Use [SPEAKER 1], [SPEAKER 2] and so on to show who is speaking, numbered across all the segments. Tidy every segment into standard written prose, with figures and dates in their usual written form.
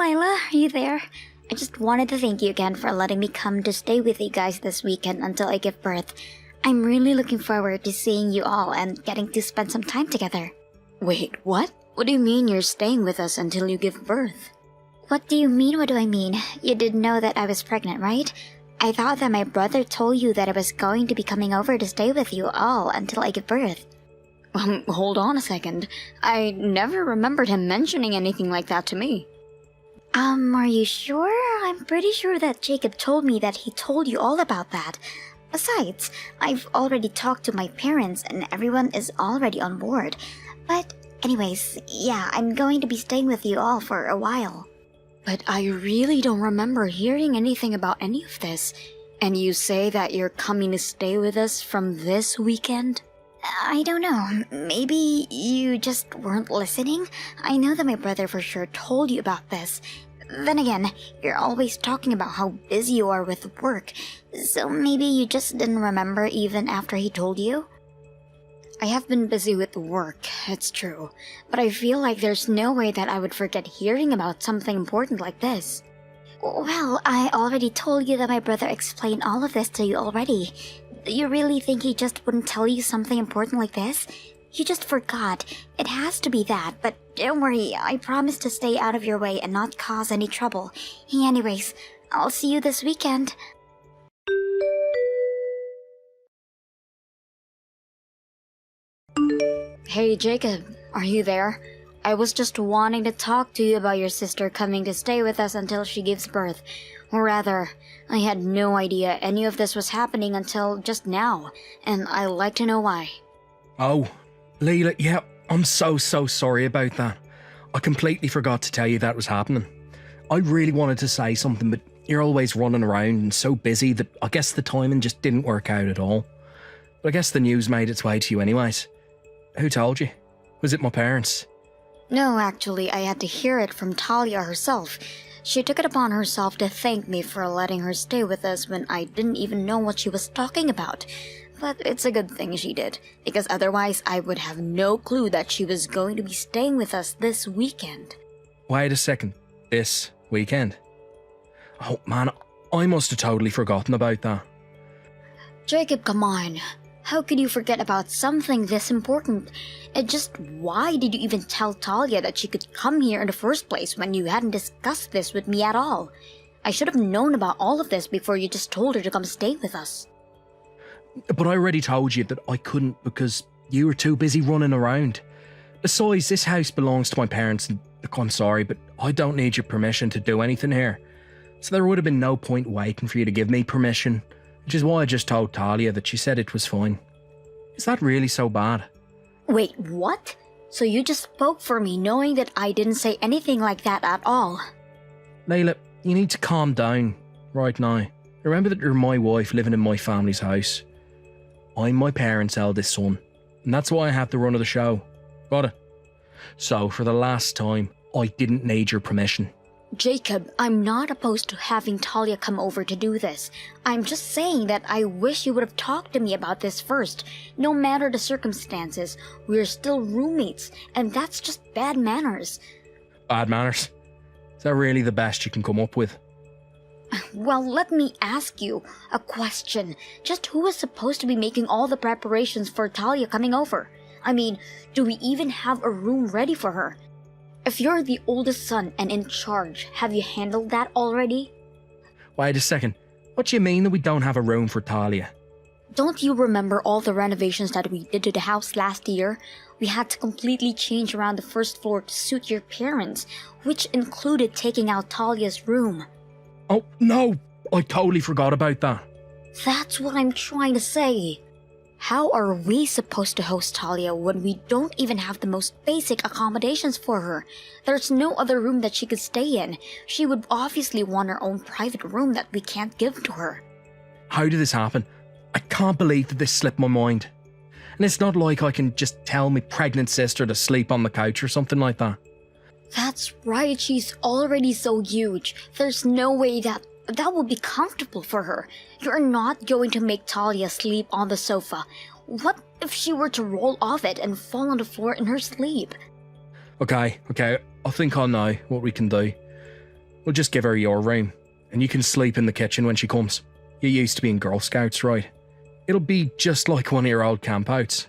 [SPEAKER 1] Lila, are you there? I just wanted to thank you again for letting me come to stay with you guys this weekend until I give birth. I'm really looking forward to seeing you all and getting to spend some time together.
[SPEAKER 2] Wait, what? What do you mean you're staying with us until you give birth?
[SPEAKER 1] What do you mean, what do I mean? You didn't know that I was pregnant, right? I thought that my brother told you that I was going to be coming over to stay with you all until I give birth.
[SPEAKER 2] Hold on a second. I never remembered him mentioning anything like that to me.
[SPEAKER 1] Are you sure? I'm pretty sure that Jacob told me that he told you all about that. Besides, I've already talked to my parents and everyone is already on board. But anyways, yeah, I'm going to be staying with you all for a while.
[SPEAKER 2] But I really don't remember hearing anything about any of this. And you say that you're coming to stay with us from this weekend?
[SPEAKER 1] I don't know. Maybe you just weren't listening? I know that my brother for sure told you about this. Then again, you're always talking about how busy you are with work, so maybe you just didn't remember even after he told you?
[SPEAKER 2] I have been busy with work, it's true, but I feel like there's no way that I would forget hearing about something important like this.
[SPEAKER 1] Well, I already told you that my brother explained all of this to you already. Do you really think he just wouldn't tell you something important like this? You just forgot. It has to be that, but don't worry, I promise to stay out of your way and not cause any trouble. Anyways, I'll see you this weekend.
[SPEAKER 2] Hey Jacob, are you there? I was just wanting to talk to you about your sister coming to stay with us until she gives birth. Or rather, I had no idea any of this was happening until just now, and I'd like to know why.
[SPEAKER 3] Oh, Leila, yeah, I'm so sorry about that. I completely forgot to tell you that was happening. I really wanted to say something, but you're always running around and so busy that I guess the timing just didn't work out at all. But I guess the news made its way to you anyways. Who told you? Was it my parents?
[SPEAKER 2] No, actually, I had to hear it from Talia herself. She took it upon herself to thank me for letting her stay with us when I didn't even know what she was talking about. But it's a good thing she did, because otherwise I would have no clue that she was going to be staying with us this weekend.
[SPEAKER 3] Wait a second. This weekend? Oh man, I must have totally forgotten about that.
[SPEAKER 2] Jacob, come on. How could you forget about something this important? And just why did you even tell Talia that she could come here in the first place when you hadn't discussed this with me at all? I should have known about all of this before you just told her to come stay with us.
[SPEAKER 3] But I already told you that I couldn't because you were too busy running around. Besides, this house belongs to my parents and look, I'm sorry, but I don't need your permission to do anything here. So there would have been no point waiting for you to give me permission, which is why I just told Talia that she said it was fine. Is that really so bad?
[SPEAKER 2] Wait, what? So you just spoke for me knowing that I didn't say anything like that at all?
[SPEAKER 3] Leila, you need to calm down right now. Remember that you're my wife living in my family's house. I'm my parents' eldest son, and that's why I have the run of the show. Got it? So, for the last time, I didn't need your permission.
[SPEAKER 2] Jacob, I'm not opposed to having Talia come over to do this. I'm just saying that I wish you would have talked to me about this first. No matter the circumstances, we're still roommates, and that's just bad manners.
[SPEAKER 3] Bad manners? Is that really the best you can come up with?
[SPEAKER 2] Well, let me ask you a question. Just who is supposed to be making all the preparations for Talia coming over? I mean, do we even have a room ready for her? If you're the oldest son and in charge, have you handled that already?
[SPEAKER 3] Wait a second. What do you mean that we don't have a room for Talia?
[SPEAKER 2] Don't you remember all the renovations that we did to the house last year? We had to completely change around the first floor to suit your parents, which included taking out Talia's room.
[SPEAKER 3] Oh, no! I totally forgot about that.
[SPEAKER 2] That's what I'm trying to say. How are we supposed to host Talia when we don't even have the most basic accommodations for her? There's no other room that she could stay in. She would obviously want her own private room that we can't give to her.
[SPEAKER 3] How did this happen? I can't believe that this slipped my mind. And it's not like I can just tell my pregnant sister to sleep on the couch or something like that.
[SPEAKER 2] That's right, she's already so huge. There's no way that will be comfortable for her. You're not going to make Talia sleep on the sofa. What if she were to roll off it and fall on the floor in her sleep?
[SPEAKER 3] Okay, I think I know what we can do. We'll just give her your room, and you can sleep in the kitchen when she comes. You used to be in Girl Scouts, right? It'll be just like one of your old campouts.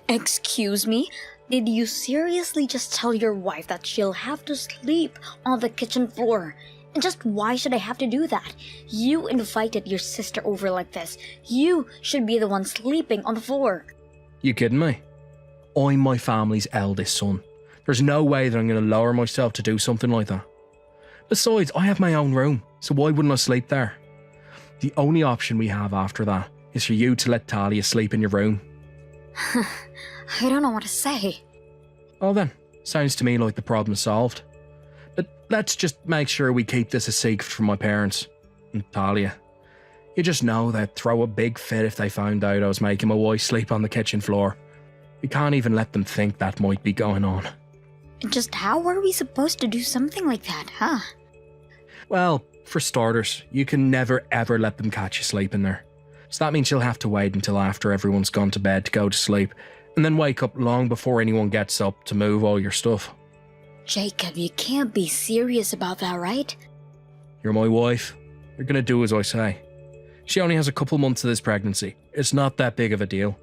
[SPEAKER 2] Excuse me? Did you seriously just tell your wife that she'll have to sleep on the kitchen floor? And just why should I have to do that? You invited your sister over like this. You should be the one sleeping on the floor.
[SPEAKER 3] You kidding me? I'm my family's eldest son. There's no way that I'm going to lower myself to do something like that. Besides, I have my own room, so why wouldn't I sleep there? The only option we have after that is for you to let Talia sleep in your room.
[SPEAKER 2] I don't know what to say.
[SPEAKER 3] Well then, sounds to me like the problem's solved. But let's just make sure we keep this a secret from my parents. And Talia. You just know they'd throw a big fit if they found out I was making my wife sleep on the kitchen floor. We can't even let them think that might be going on.
[SPEAKER 2] Just how are we supposed to do something like that, huh?
[SPEAKER 3] Well, for starters, you can never ever let them catch you sleeping there. So that means you'll have to wait until after everyone's gone to bed to go to sleep, and then wake up long before anyone gets up to move all your stuff.
[SPEAKER 2] Jacob, you can't be serious about that, right?
[SPEAKER 3] You're my wife. You're gonna do as I say. She only has a couple months of this pregnancy. It's not that big of a deal.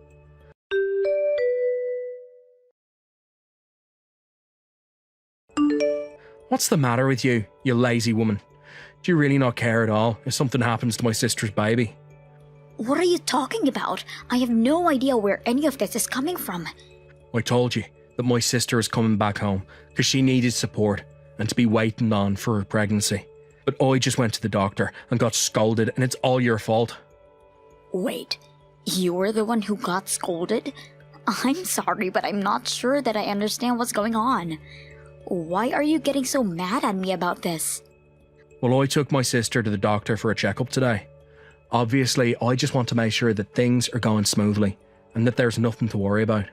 [SPEAKER 3] What's the matter with you, you lazy woman? Do you really not care at all if something happens to my sister's baby?
[SPEAKER 2] What are you talking about? I have no idea where any of this is coming from.
[SPEAKER 3] I told you that my sister is coming back home because she needed support and to be waiting on for her pregnancy. But I just went to the doctor and got scolded, and it's all your fault.
[SPEAKER 2] Wait, you were the one who got scolded? I'm sorry, but I'm not sure that I understand what's going on. Why are you getting so mad at me about this?
[SPEAKER 3] Well, I took my sister to the doctor for a checkup today. Obviously, I just want to make sure that things are going smoothly and that there's nothing to worry about.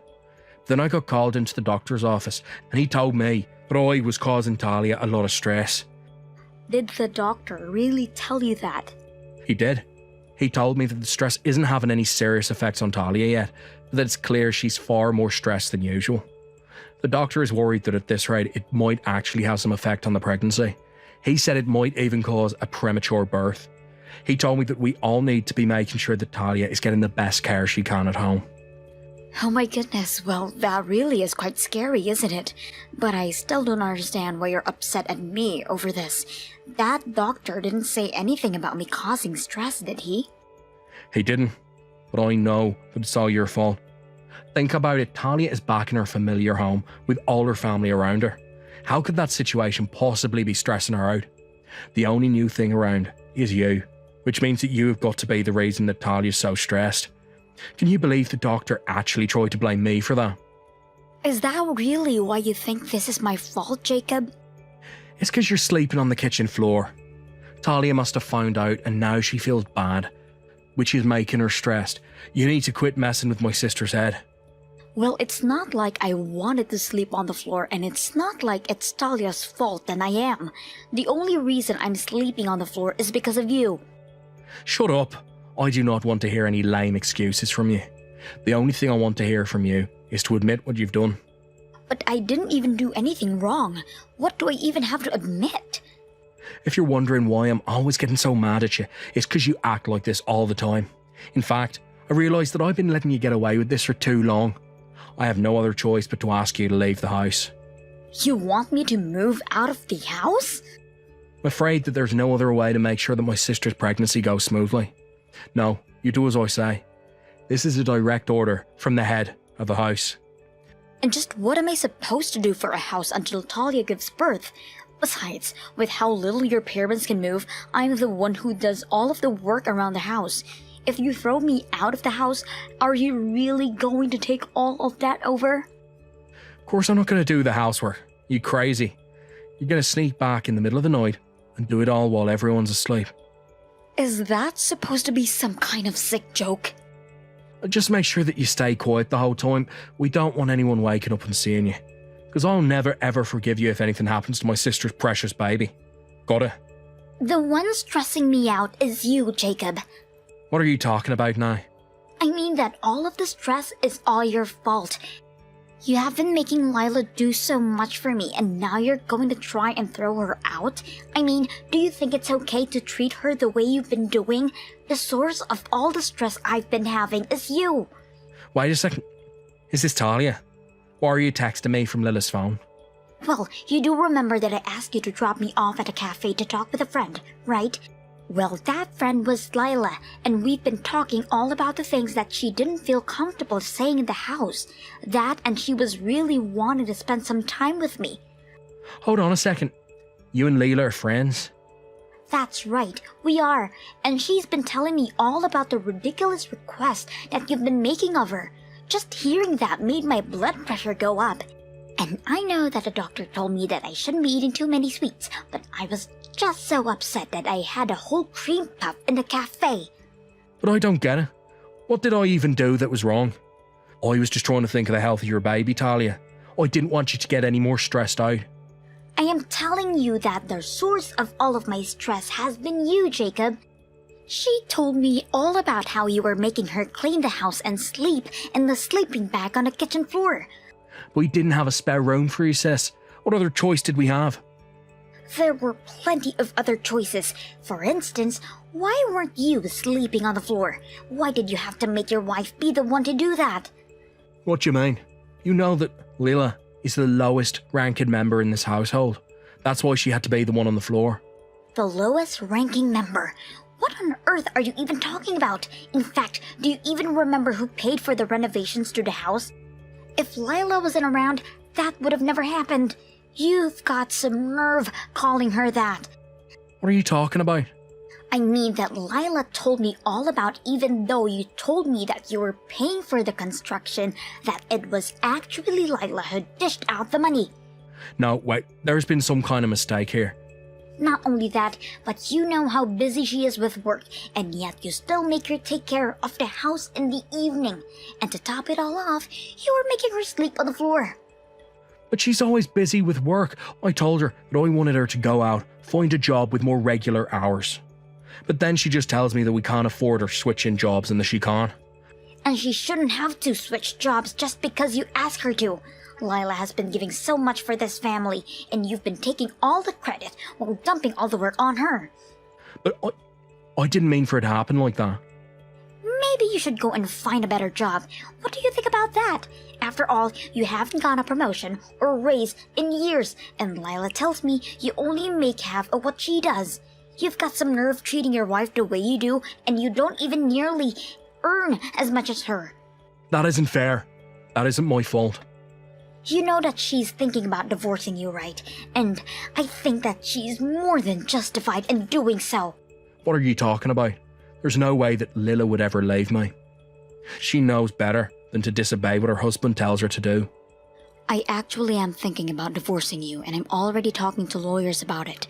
[SPEAKER 3] Then I got called into the doctor's office and he told me that I was causing Talia a lot of stress.
[SPEAKER 2] Did the doctor really tell you that?
[SPEAKER 3] He did. He told me that the stress isn't having any serious effects on Talia yet, but that it's clear she's far more stressed than usual. The doctor is worried that at this rate it might actually have some effect on the pregnancy. He said it might even cause a premature birth. He told me that we all need to be making sure that Talia is getting the best care she can at home.
[SPEAKER 2] Oh my goodness, well, that really is quite scary, isn't it? But I still don't understand why you're upset at me over this. That doctor didn't say anything about me causing stress, did he?
[SPEAKER 3] He didn't, but I know that it's all your fault. Think about it, Talia is back in her familiar home with all her family around her. How could that situation possibly be stressing her out? The only new thing around is you, which means that you have got to be the reason that Talia's so stressed. Can you believe the doctor actually tried to blame me for that?
[SPEAKER 2] Is that really why you think this is my fault, Jacob?
[SPEAKER 3] It's because you're sleeping on the kitchen floor. Talia must have found out and now she feels bad, which is making her stressed. You need to quit messing with my sister's head.
[SPEAKER 2] Well, it's not like I wanted to sleep on the floor, and it's not like it's Talia's fault that I am. The only reason I'm sleeping on the floor is because of you.
[SPEAKER 3] Shut up. I do not want to hear any lame excuses from you. The only thing I want to hear from you is to admit what you've done.
[SPEAKER 2] But I didn't even do anything wrong. What do I even have to admit?
[SPEAKER 3] If you're wondering why I'm always getting so mad at you, it's because you act like this all the time. In fact, I realise that I've been letting you get away with this for too long. I have no other choice but to ask you to leave the house.
[SPEAKER 2] You want me to move out of the house?
[SPEAKER 3] I'm afraid that there's no other way to make sure that my sister's pregnancy goes smoothly. No, you do as I say. This is a direct order from the head of the house.
[SPEAKER 2] And just what am I supposed to do for a house until Talia gives birth? Besides, with how little your parents can move, I'm the one who does all of the work around the house. If you throw me out of the house, are you really going to take all of that over?
[SPEAKER 3] Of course I'm not going to do the housework. You crazy. You're going to sneak back in the middle of the night and do it all while everyone's asleep.
[SPEAKER 2] Is that supposed to be some kind of sick joke?
[SPEAKER 3] Just make sure that you stay quiet the whole time. We don't want anyone waking up and seeing you. Because I'll never ever forgive you if anything happens to my sister's precious baby. Got it?
[SPEAKER 1] The one stressing me out is you, Jacob.
[SPEAKER 3] What are you talking about now?
[SPEAKER 1] I mean that all of the stress is all your fault. You have been making Lila do so much for me, and now you're going to try and throw her out? I mean, do you think it's okay to treat her the way you've been doing? The source of all the stress I've been having is you.
[SPEAKER 3] Wait a second. Is this Talia? Why are you texting me from Lila's phone?
[SPEAKER 1] Well, you do remember that I asked you to drop me off at a cafe to talk with a friend, right? Well, that friend was Lila, and we've been talking all about the things that she didn't feel comfortable saying in the house. That, and she was really wanting to spend some time with me.
[SPEAKER 3] Hold on a second. You and Leela are friends?
[SPEAKER 1] That's right, we are, and she's been telling me all about the ridiculous request that you've been making of her. Just hearing that made my blood pressure go up. And I know that the doctor told me that I shouldn't be eating too many sweets, but I was just so upset that I had a whole cream puff in the cafe.
[SPEAKER 3] But I don't get it. What did I even do that was wrong? I was just trying to think of the health of your baby, Talia. I didn't want you to get any more stressed out.
[SPEAKER 1] I am telling you that the source of all of my stress has been you, Jacob. She told me all about how you were making her clean the house and sleep in the sleeping bag on the kitchen floor.
[SPEAKER 3] We didn't have a spare room for you, sis. What other choice did we have?
[SPEAKER 1] There were plenty of other choices. For instance, why weren't you sleeping on the floor? Why did you have to make your wife be the one to do that?
[SPEAKER 3] What do you mean? You know that Lila is the lowest ranking member in this household. That's why she had to be the one on the floor.
[SPEAKER 1] The lowest ranking member? What on earth are you even talking about? In fact, do you even remember who paid for the renovations to the house? If Lila wasn't around, that would have never happened. You've got some nerve calling her that.
[SPEAKER 3] What are you talking about?
[SPEAKER 1] I mean that Lila told me all about, even though you told me that you were paying for the construction, that it was actually Lila who dished out the money.
[SPEAKER 3] No, wait, there's been some kind of mistake here.
[SPEAKER 1] Not only that, but you know how busy she is with work, and yet you still make her take care of the house in the evening. And to top it all off, you were making her sleep on the floor.
[SPEAKER 3] But she's always busy with work. I told her that I wanted her to go out, find a job with more regular hours. But then she just tells me that we can't afford her switching jobs and that she can't.
[SPEAKER 1] And she shouldn't have to switch jobs just because you ask her to. Lila has been giving so much for this family, and you've been taking all the credit while dumping all the work on her.
[SPEAKER 3] But I didn't mean for it to happen like that.
[SPEAKER 1] Maybe you should go and find a better job. What do you think about that? After all, you haven't gotten a promotion or raise in years, and Lila tells me you only make half of what she does. You've got some nerve treating your wife the way you do, and you don't even nearly earn as much as her.
[SPEAKER 3] That isn't fair. That isn't my fault.
[SPEAKER 1] You know that she's thinking about divorcing you, right? And I think that she's more than justified in doing so.
[SPEAKER 3] What are you talking about? There's no way that Lila would ever leave me. She knows better than to disobey what her husband tells her to do.
[SPEAKER 2] I actually am thinking about divorcing you, and I'm already talking to lawyers about it.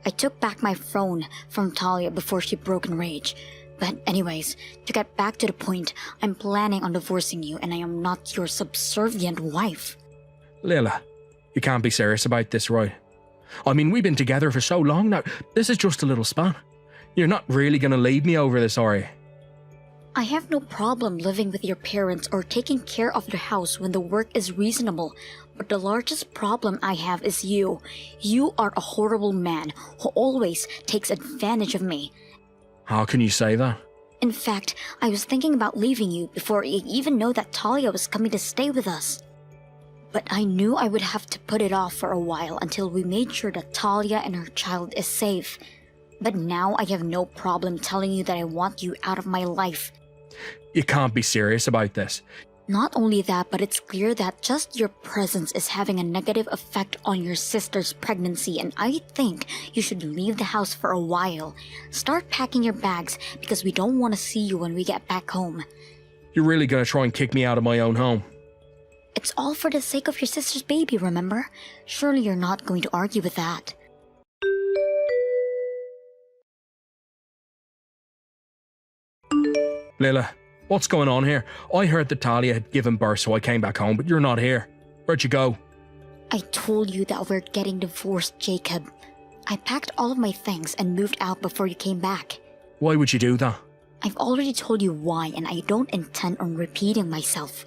[SPEAKER 2] I took back my phone from Talia before she broke in rage. But anyways, to get back to the point, I'm planning on divorcing you, and I am not your subservient wife.
[SPEAKER 3] Lila, you can't be serious about this, right? I mean, we've been together for so long now. This is just a little spat. You're not really going to leave me over this, are you?
[SPEAKER 2] I have no problem living with your parents or taking care of the house when the work is reasonable, but the largest problem I have is you. You are a horrible man who always takes advantage of me.
[SPEAKER 3] How can you say that?
[SPEAKER 2] In fact, I was thinking about leaving you before I even know that Talia was coming to stay with us. But I knew I would have to put it off for a while until we made sure that Talia and her child is safe. But now I have no problem telling you that I want you out of my life.
[SPEAKER 3] You can't be serious about this.
[SPEAKER 2] Not only that, but it's clear that just your presence is having a negative effect on your sister's pregnancy, and I think you should leave the house for a while. Start packing your bags because we don't want to see you when we get back home.
[SPEAKER 3] You're really going to try and kick me out of my own home?
[SPEAKER 2] It's all for the sake of your sister's baby, remember? Surely you're not going to argue with that.
[SPEAKER 3] Lila, what's going on here? I heard that Talia had given birth, so I came back home, but you're not here. Where'd you go?
[SPEAKER 2] I told you that we're getting divorced, Jacob. I packed all of my things and moved out before you came back.
[SPEAKER 3] Why would you do that?
[SPEAKER 2] I've already told you why, and I don't intend on repeating myself.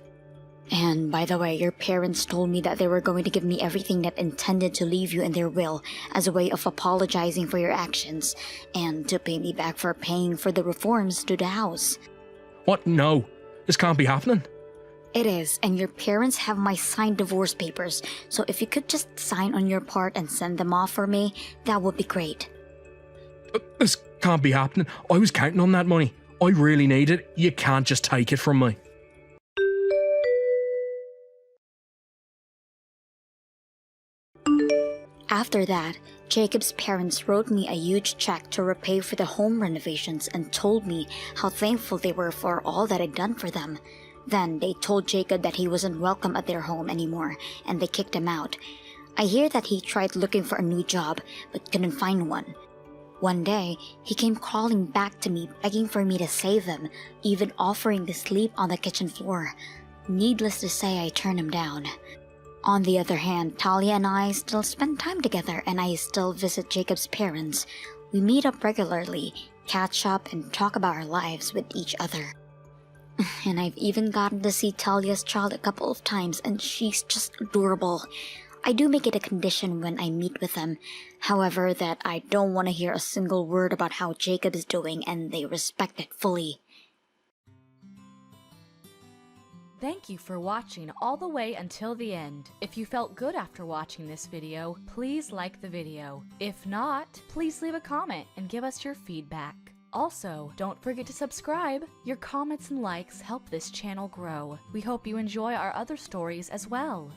[SPEAKER 2] And by the way, your parents told me that they were going to give me everything that intended to leave you in their will as a way of apologizing for your actions and to pay me back for paying for the reforms to the house.
[SPEAKER 3] What? No. This can't be happening.
[SPEAKER 2] It is, and your parents have my signed divorce papers, so if you could just sign on your part and send them off for me, that would be great.
[SPEAKER 3] This can't be happening. I was counting on that money. I really need it. You can't just take it from me.
[SPEAKER 2] After that, Jacob's parents wrote me a huge check to repay for the home renovations and told me how thankful they were for all that I'd done for them. Then they told Jacob that he wasn't welcome at their home anymore, and they kicked him out. I hear that he tried looking for a new job, but couldn't find one. One day, he came crawling back to me, begging for me to save him, even offering to sleep on the kitchen floor. Needless to say, I turned him down. On the other hand, Talia and I still spend time together, and I still visit Jacob's parents. We meet up regularly, catch up, and talk about our lives with each other. And I've even gotten to see Talia's child a couple of times, and she's just adorable. I do make it a condition when I meet with them, however, that I don't want to hear a single word about how Jacob is doing, and they respect it fully.
[SPEAKER 4] Thank you for watching all the way until the end. If you felt good after watching this video, please like the video. If not, please leave a comment and give us your feedback. Also, don't forget to subscribe. Your comments and likes help this channel grow. We hope you enjoy our other stories as well.